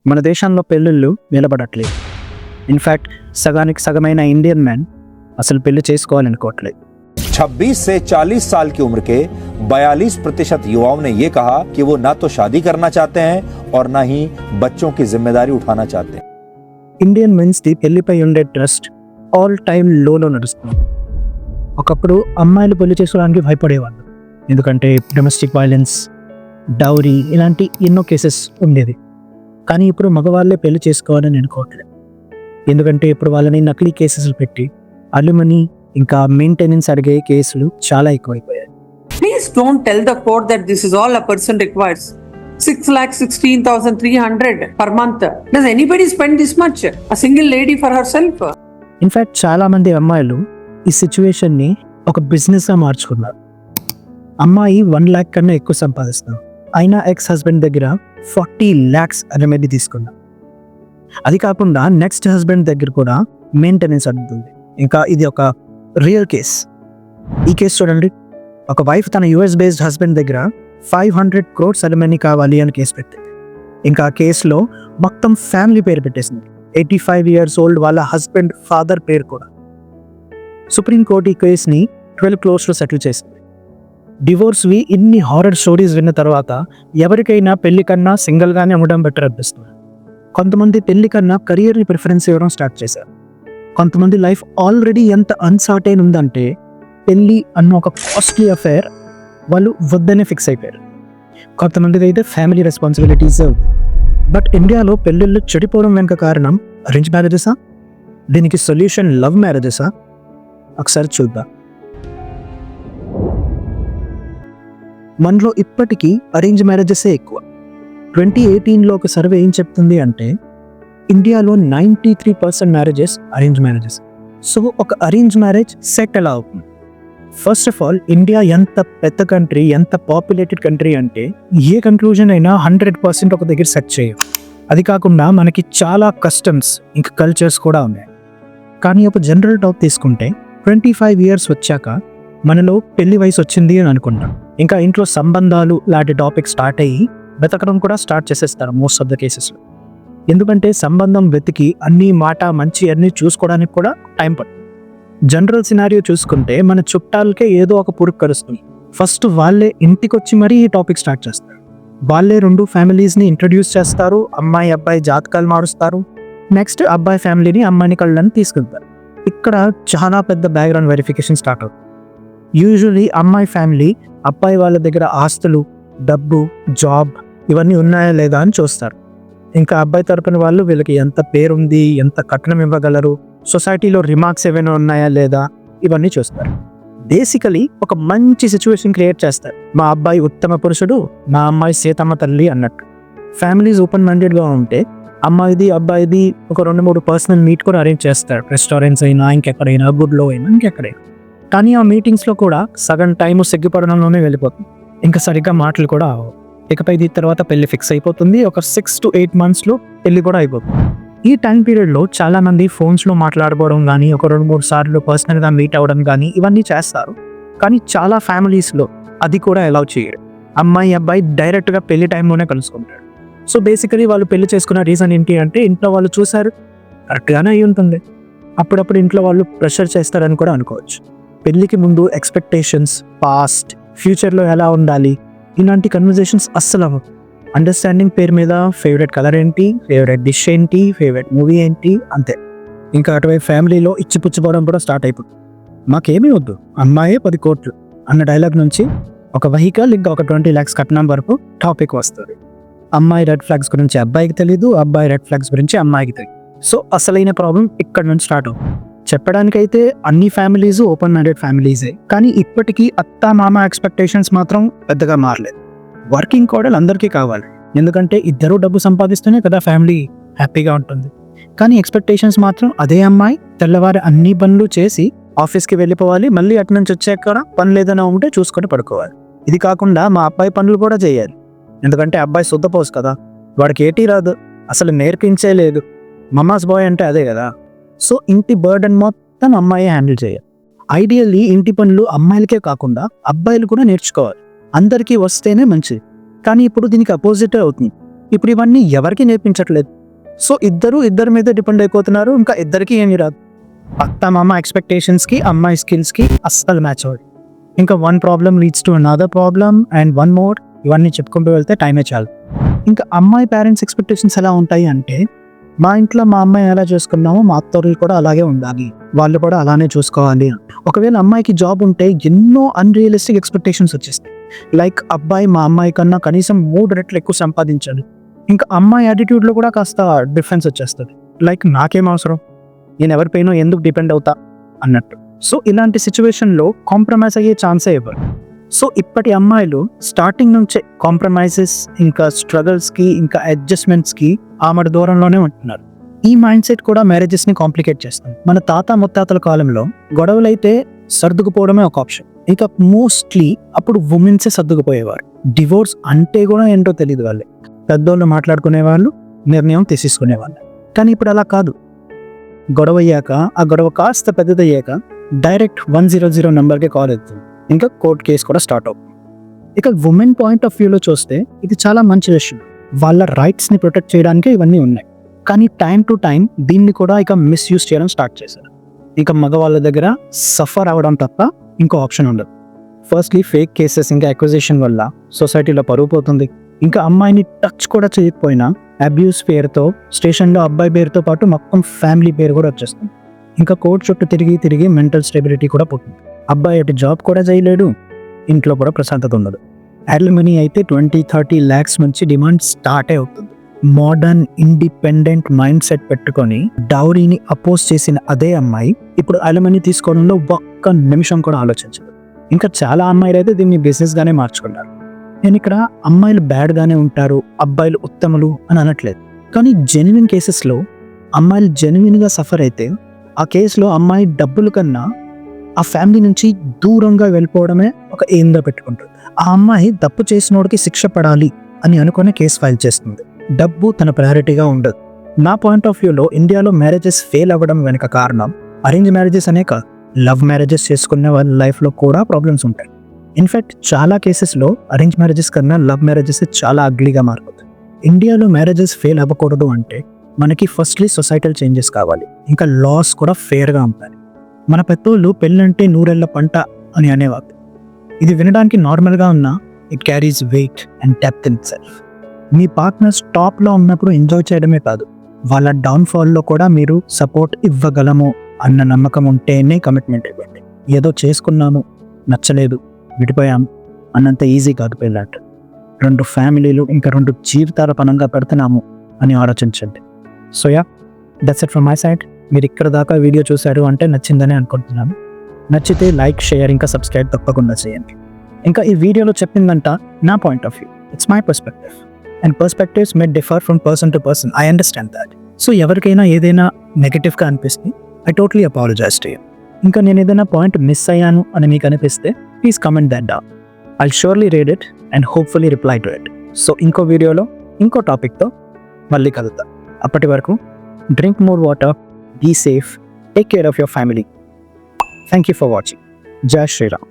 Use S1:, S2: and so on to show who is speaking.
S1: మన దేశంలో పెళ్ళిళ్ళు నిలబడట్లేదు. ఇన్ఫ్యాక్ట్ సగానికి సగమైన ఇండియన్ మ్యాన్ అసలు పెళ్లి చేసుకోవాలనుకోవట్లేదు.
S2: 26 से 40 साल की उम्र के 42% युवाओं ने ये कहा कि वो ना तो शादी करना चाहते हैं और ना ही बच्चों की जिम्मेदारी उठाना चाहते हैं.
S1: ఇండియన్ మెన్స్ ది పెళ్లిపై ఉండే ట్రస్ట్ ఆల్ టైమ్ లోలో నడుస్తుంది. ఒకప్పుడు అమ్మాయిలు పెళ్లి చేసుకోవడానికి భయపడేవాళ్ళు, ఎందుకంటే డొమెస్టిక్ వైలెన్స్, డౌరీ ఇలాంటి ఎన్నో కేసెస్ ఉండేది. కానీ ఇప్పుడు మగవాళ్ళే పెళ్లి చేసుకోవాలని అనుకోవట్లేదు, ఎందుకంటే ఇప్పుడు వాళ్ళని నకిలీ కేసెస్ పెట్టి అల్యూమనీ ఇంకా మెయింటెనెన్స్ అడిగే కేసులు చాలా ఎక్కువైపోయాయి.
S3: Please don't tell the court that this is all a person requires. 6,16,300 per month. Does anybody spend this much? A single lady for herself?
S1: In fact చాలా మంది అమ్మాయిలు ఈ సిచ్యువేషన్ని ఒక బిజినెస్గా మార్చుకున్నారు. అమ్మాయి 1 lakh కన్నా ఎక్కువ సంపాదిస్తారు, అయినా ఎక్స్ హస్బెండ్ దగ్గర 40 lakhs రెమెడీ తీసుకున్నారు. అది కాకుండా నెక్స్ట్ హస్బెండ్ దగ్గర కూడా మెయింటెనెన్స్ అడుగుతుంది. ఇంకా ఇది ఒక రియల్ కేస్. ఈ కేసు చూడండి, ఒక వైఫ్ తన యుఎస్ బేస్డ్ హస్బెండ్ దగ్గర 500 crores అలిమనీ కావాలి అని కేసు పెట్టింది. ఇంకా ఆ కేసులో మొత్తం ఫ్యామిలీ పేరు పెట్టేసింది. 85 years old వాళ్ళ హస్బెండ్ ఫాదర్ పేరు కూడా. సుప్రీంకోర్టు ఈ కేసుని 12 crores సెటిల్ చేసింది. డివోర్స్వి ఇన్ని హారర్ స్టోరీస్ విన్న తర్వాత ఎవరికైనా పెళ్లి కన్నా సింగిల్గానే ఉండడం బెటర్ అనిపిస్తుంది. కొంతమంది పెళ్లి కన్నా కెరియర్ని ప్రిఫరెన్స్ ఇవ్వడం స్టార్ట్ చేశారు. కొంతమంది లైఫ్ ఆల్రెడీ ఎంత అన్సర్టైన్ ఉందంటే పెళ్ళి అన్న ఒక కాస్ట్లీ అఫేర్ వాళ్ళు వద్దనే ఫిక్స్ అయిపోయారు. కొంతమందిది అయితే ఫ్యామిలీ రెస్పాన్సిబిలిటీస్. బట్ ఇండియాలో పెళ్ళిళ్ళు చెడిపోవడం వెనుక కారణం అరేంజ్ మ్యారేజెసా? దీనికి సొల్యూషన్ లవ్ మ్యారేజెసా? ఒకసారి చూద్దాం. మనలో ఇప్పటికీ అరేంజ్ మ్యారేజెసే ఎక్కువ. 2018లో ఒక సర్వే ఏం చెప్తుంది అంటే ఇండియాలో 93% మ్యారేజెస్ అరేంజ్ మ్యారేజెస్. సో ఒక అరేంజ్ మ్యారేజ్ సెట్ ఎలా అవుతుంది? ఫస్ట్ ఆఫ్ ఆల్, ఇండియా ఎంత పెద్ద కంట్రీ, ఎంత పాపులేటెడ్ కంట్రీ అంటే ఏ కంక్లూజన్ అయినా 100% ఒక దగ్గర సెట్ చేయవు. అది కాకుండా మనకి చాలా కస్టమ్స్ ఇంకా కల్చర్స్ కూడా ఉన్నాయి. కానీ ఒక జనరల్ టాక్ తీసుకుంటే 25 years వచ్చాక మనలో పెళ్లి వయసు వచ్చింది అని అనుకుంటాం. ఇంకా ఇంట్లో సంబంధాలు లాంటి టాపిక్ స్టార్ట్ అయ్యి వెతకడం కూడా స్టార్ట్ చేసేస్తారు మోస్ట్ ఆఫ్ ద కేసెస్లో. ఎందుకంటే సంబంధం వెతికి అన్ని మాట మంచి అన్ని చూసుకోవడానికి కూడా టైం పడుతుంది. జనరల్ సినారియో చూసుకుంటే మన చుట్టాలకే ఏదో ఒక పురుగు కలుస్తుంది. ఫస్ట్ వాళ్ళే ఇంటికి వచ్చి మరీ ఈ టాపిక్ స్టార్ట్ చేస్తారు. వాళ్ళే 2 ఫ్యామిలీస్ని ఇంట్రడ్యూస్ చేస్తారు. అమ్మాయి అబ్బాయి జాతకాలు మారుస్తారు. నెక్స్ట్ అబ్బాయి ఫ్యామిలీని అమ్మాయిని కళ్ళని తీసుకెళ్తారు. ఇక్కడ చాలా పెద్ద బ్యాక్గ్రౌండ్ వెరిఫికేషన్ స్టార్ట్ అవుతుంది. యూజువలీ అమ్మాయి ఫ్యామిలీ అబ్బాయి వాళ్ళ దగ్గర ఆస్తులు, డబ్బు, జాబ్ ఇవన్నీ ఉన్నాయా లేదా అని చూస్తారు. ఇంకా అబ్బాయి తరపున వాళ్ళు వీళ్ళకి ఎంత పేరుంది, ఎంత కట్నం ఇవ్వగలరు, సొసైటీలో రిమార్క్స్ ఏమైనా ఉన్నాయా లేదా ఇవన్నీ చూస్తారు. బేసికలీ ఒక మంచి సిచ్యువేషన్ క్రియేట్ చేస్తారు. మా అబ్బాయి ఉత్తమ పురుషుడు, మా అమ్మాయి సీతమ్మ తల్లి అన్నట్టు. ఫ్యామిలీస్ ఓపెన్ మైండెడ్గా ఉంటే అమ్మాయిది అబ్బాయిది ఒక 2-3 పర్సనల్ మీట్ కూడా అరేంజ్ చేస్తారు. రెస్టారెంట్స్ అయినా, ఇంకెక్కడైనా, గుడ్లో అయినా, ఇంకెక్కడైనా. కానీ ఆ మీటింగ్స్లో కూడా సగం టైము సిగ్గుపడడంలోనే వెళ్ళిపోతుంది. ఇంకా సరిగ్గా మాటలు కూడా అవ్వవు. ఇకపై దీని తర్వాత పెళ్లి ఫిక్స్ అయిపోతుంది. ఒక 6 to 8 monthsలో పెళ్లి కూడా అయిపోతుంది. ఈ టైం పీరియడ్లో చాలా మంది ఫోన్స్లో మాట్లాడుకోవడం కానీ, ఒక 2-3 సార్లు పర్సనల్గా మీట్ అవ్వడం కానీ ఇవన్నీ చేస్తారు. కానీ చాలా ఫ్యామిలీస్లో అది కూడా అలౌ చేయరు. అమ్మాయి అబ్బాయి డైరెక్ట్గా పెళ్లి టైంలోనే కలుసుకుంటారు. సో బేసికలీ వాళ్ళు పెళ్లి చేసుకున్న రీజన్ ఏంటి అంటే ఇంట్లో వాళ్ళు చూశారు, కరెక్ట్గానే అయి ఉంటుంది. అప్పుడప్పుడు ఇంట్లో వాళ్ళు ప్రెషర్ చేస్తారని కూడా అనుకోవచ్చు. పెళ్లికి ముందు ఎక్స్పెక్టేషన్స్, పాస్ట్, ఫ్యూచర్లో ఎలా ఉండాలి ఇలాంటి కన్వర్జేషన్స్ అస్సలు అవ్వవు. అండర్స్టాండింగ్ పేరు మీద ఫేవరెట్ కలర్ ఏంటి, ఫేవరెట్ డిష్ ఏంటి, ఫేవరెట్ మూవీ ఏంటి, అంతే. ఇంకా అటువైపు ఫ్యామిలీలో ఇచ్చిపుచ్చిపోవడం కూడా స్టార్ట్ అయిపోతుంది. మాకేమీ వద్దు, అమ్మాయే 10 కోట్లు అన్న డైలాగ్ నుంచి ఒక వెహికల్ ఇంకా ఒక 20 lakhs కట్నం వరకు టాపిక్ వస్తుంది. అమ్మాయి రెడ్ ఫ్లాగ్స్ గురించి అబ్బాయికి తెలీదు, అబ్బాయి రెడ్ ఫ్లాగ్స్ గురించి అమ్మాయికి తెలియదు. సో అసలైన ప్రాబ్లం ఇక్కడ నుంచి స్టార్ట్ అవుతుంది. చెప్పడానికైతే అన్ని ఫ్యామిలీస్ ఓపెన్ మైండెడ్ ఫ్యామిలీసే, కానీ ఇప్పటికీ అత్తా మామ ఎక్స్పెక్టేషన్స్ మాత్రం పెద్దగా మారలేదు. వర్కింగ్ కోడలు అందరికీ కావాలి, ఎందుకంటే ఇద్దరు డబ్బు సంపాదిస్తూనే కదా ఫ్యామిలీ హ్యాపీగా ఉంటుంది. కానీ ఎక్స్పెక్టేషన్స్ మాత్రం అదే అమ్మాయి తెల్లవారి అన్ని పనులు చేసి ఆఫీస్కి వెళ్ళిపోవాలి, మళ్ళీ అటు నుంచి వచ్చాక పనులు ఏదైనా ఉంటే చూసుకొని పడుకోవాలి. ఇది కాకుండా మా అబ్బాయి పనులు కూడా చేయాలి, ఎందుకంటే అబ్బాయి శుద్ధపోసు కదా, వాడికి ఏటీ రాదు, అసలు నేర్పించే లేదు. మమ్మాస్ బాయ్ అంటే అదే కదా. సో ఇంటి బర్డెన్ మొత్తం అమ్మాయి హ్యాండిల్ చేయాలి. ఐడియల్లీ ఇంటి పనులు అమ్మాయిలకే కాకుండా అబ్బాయిలు కూడా నేర్చుకోవాలి, అందరికీ వస్తేనే మంచిది. కానీ ఇప్పుడు దీనికి అపోజిట్ అవుతుంది. ఇప్పుడు ఇవన్నీ ఎవరికి నేర్పించట్లేదు. సో ఇద్దరి మీద డిపెండ్ అయిపోతున్నారు. ఇంకా ఇద్దరికి ఏమీ రాదు. అత్త మామ ఎక్స్పెక్టేషన్స్కి అమ్మాయి స్కిల్స్కి అస్సలు మ్యాచ్ అవ్వదు. ఇంకా one problem leads to another problem and one more. ఇవన్నీ చెప్పుకుంటూ వెళ్తే టైమే చాలు. ఇంకా అమ్మాయి పేరెంట్స్ ఎక్స్పెక్టేషన్స్ ఎలా ఉంటాయి అంటే, మా ఇంట్లో మా అమ్మాయి ఎలా చూసుకున్నామో మా అత్తోళ్ళు కూడా అలాగే ఉండాలి, వాళ్ళు కూడా అలానే చూసుకోవాలి. ఒకవేళ అమ్మాయికి జాబ్ ఉంటే ఎన్నో అన్రియలిస్టిక్ ఎక్స్పెక్టేషన్స్ వచ్చేస్తాయి. లైక్ అబ్బాయి మా అమ్మాయి కన్నా కనీసం 3 రెట్లు ఎక్కువ సంపాదించాలి. ఇంకా అమ్మాయి యాటిట్యూడ్లో కూడా కాస్త డిఫరెన్స్ వచ్చేస్తుంది. లైక్ నాకేం అవసరం, నేను ఎవరిపైనో ఎందుకు డిపెండ్ అవుతా అన్నట్టు. సో ఇలాంటి సిచ్యువేషన్లో కాంప్రమైజ్ అయ్యే ఛాన్సే ఇవ్వరు. సో ఇప్పటి అమ్మాయిలు స్టార్టింగ్ నుంచే కాంప్రమైజెస్, ఇంకా స్ట్రగల్స్కి, ఇంకా అడ్జస్ట్మెంట్స్కి ఆమెడ దూరంలోనే ఉంటున్నారు. ఈ మైండ్ సెట్ కూడా మ్యారేజెస్ని కాంప్లికేట్ చేస్తుంది. మన తాత ముత్తాతల కాలంలో గొడవలైతే సర్దుకుపోవడమే ఒక ఆప్షన్. ఇక మోస్ట్లీ అప్పుడు ఉమెన్సే సర్దుకుపోయేవారు. డివోర్స్ అంటే కూడా ఏంటో తెలియదు వాళ్ళే. పెద్దోళ్ళు మాట్లాడుకునేవాళ్ళు, నిర్ణయం తీసేసుకునేవాళ్ళు. కానీ ఇప్పుడు అలా కాదు. గొడవ అయ్యాక, ఆ గొడవ కాస్త పెద్దదయ్యాక డైరెక్ట్ 100 నెంబర్కి కాల్ అవుతుంది. ఇంకా కోర్ట్ కేసు కూడా స్టార్ట్ అవుతుంది. ఇక ఉమెన్ పాయింట్ ఆఫ్ వ్యూలో చూస్తే ఇది చాలా మంచి విషయం. వాళ్ళ రైట్స్ని ప్రొటెక్ట్ చేయడానికి ఇవన్నీ ఉన్నాయి. కానీ టైం టు టైం దీన్ని కూడా ఇక మిస్యూజ్ చేయడం స్టార్ట్ చేశారు. ఇక మగవాళ్ళ దగ్గర సఫర్ అవ్వడం తప్ప ఇంకో ఆప్షన్ ఉండదు. ఫస్ట్లీ ఫేక్ కేసెస్, ఇంకా అక్విజిషన్ వల్ల సొసైటీలో పరువు పోతుంది. ఇంకా అమ్మాయిని టచ్ కూడా చేయకపోయినా అబ్యూస్ పేరుతో స్టేషన్లో అబ్బాయి పేరుతో పాటు మొత్తం ఫ్యామిలీ పేరు కూడా వచ్చేస్తుంది. ఇంకా కోర్టు చుట్టూ తిరిగి మెంటల్ స్టెబిలిటీ కూడా పోతుంది. అబ్బాయి అటు జాబ్ కూడా చేయలేడు, ఇంట్లో కూడా ప్రశాంతత ఉండదు. అలిమనీ అయితే 20-30 lakhs నుంచి డిమాండ్ స్టార్టే అవుతుంది. మోడర్న్ ఇండిపెండెంట్ మైండ్ సెట్ పెట్టుకొని డౌరీని అపోజ్ చేసిన అదే అమ్మాయి ఇప్పుడు అలిమనీ తీసుకోవడంలో ఒక్క నిమిషం కూడా ఆలోచించదు. ఇంకా చాలా అమ్మాయిలు అయితే దీన్ని బిజినెస్గానే మార్చుకున్నారు. నేను ఇక్కడ అమ్మాయిలు బ్యాడ్గానే ఉంటారు, అబ్బాయిలు ఉత్తములు అని అనట్లేదు. కానీ జెన్యున్ కేసెస్లో అమ్మాయిలు జెన్యున్గా సఫర్ అయితే ఆ కేసులో అమ్మాయి డబ్బుల కన్నా ఆ ఫ్యామిలీ నుంచి దూరంగా వెళ్ళిపోవడమే ఒక ఎయిమ్గా పెట్టుకుంటుంది. ఆ అమ్మాయి తప్పు చేసినోడికి శిక్ష పడాలి అని అనుకునే కేసు ఫైల్ చేస్తుంది. డబ్బు తన ప్రయారిటీగా ఉండదు. నా పాయింట్ ఆఫ్ వ్యూలో ఇండియాలో మ్యారేజెస్ ఫెయిల్ అవ్వడం వెనుక కారణం అరేంజ్ మ్యారేజెస్ అనే కాదు, లవ్ మ్యారేజెస్ చేసుకునే వాళ్ళ లైఫ్లో కూడా ప్రాబ్లమ్స్ ఉంటాయి. ఇన్ఫ్యాక్ట్ చాలా కేసెస్లో అరేంజ్ మ్యారేజెస్ కన్నా లవ్ మ్యారేజెస్ చాలా అగ్లీగా మారిపోతాయి. ఇండియాలో మ్యారేజెస్ ఫెయిల్ అవ్వకూడదు అంటే మనకి ఫస్ట్లీ సొసైటల్ చేంజెస్ కావాలి. ఇంకా లాస్ కూడా ఫేర్గా ఉంటాయి. మన పెద్దోళ్ళు పెళ్ళంటే 100 ఏళ్ల పంట అని అనేవారు. ఇది వినడానికి నార్మల్గా ఉన్నా it carries weight and depth in self. మీ పార్ట్నర్స్ టాప్లో ఉన్నప్పుడు ఎంజాయ్ చేయడమే కాదు, వాళ్ళ డౌన్ఫాల్లో కూడా మీరు సపోర్ట్ ఇవ్వగలము అన్న నమ్మకం ఉంటేనే కమిట్మెంట్ ఇవ్వండి. ఏదో చేసుకున్నాము, నచ్చలేదు, విడిపోయాం అన్నంత ఈజీ కాదు పెళ్ళాట. 2 ఫ్యామిలీలు ఇంకా 2 జీవితాల పనంగా పెడుతున్నాము అని ఆలోచించండి. So yeah, that's it from my side. మీరు ఇక్కడ దాకా వీడియో చూశారు అంటే నచ్చిందని అనుకుంటున్నాను. నచ్చితే లైక్, షేర్, ఇంకా సబ్స్క్రైబ్ తప్పకుండా చేయండి. ఇంకా ఈ వీడియోలో చెప్పిందంట నా point of view, it's my perspective and perspectives may differ from person to person. I understand that. So ఎవరికైనా ఏదైనా నెగటివ్గా అనిపిస్తే I totally apologize to you. ఇంకా నేను ఏదైనా పాయింట్ మిస్ అయ్యాను అని మీకు అనిపిస్తే please comment that down. I'll surely read it and hopefully reply to it. So ఇంకో వీడియోలో ఇంకో టాపిక్తో మళ్ళీ కలుద్దాం. అప్పటి వరకు drink more water, be safe, take care of your family. Thank you for watching. Jai Shri Ram.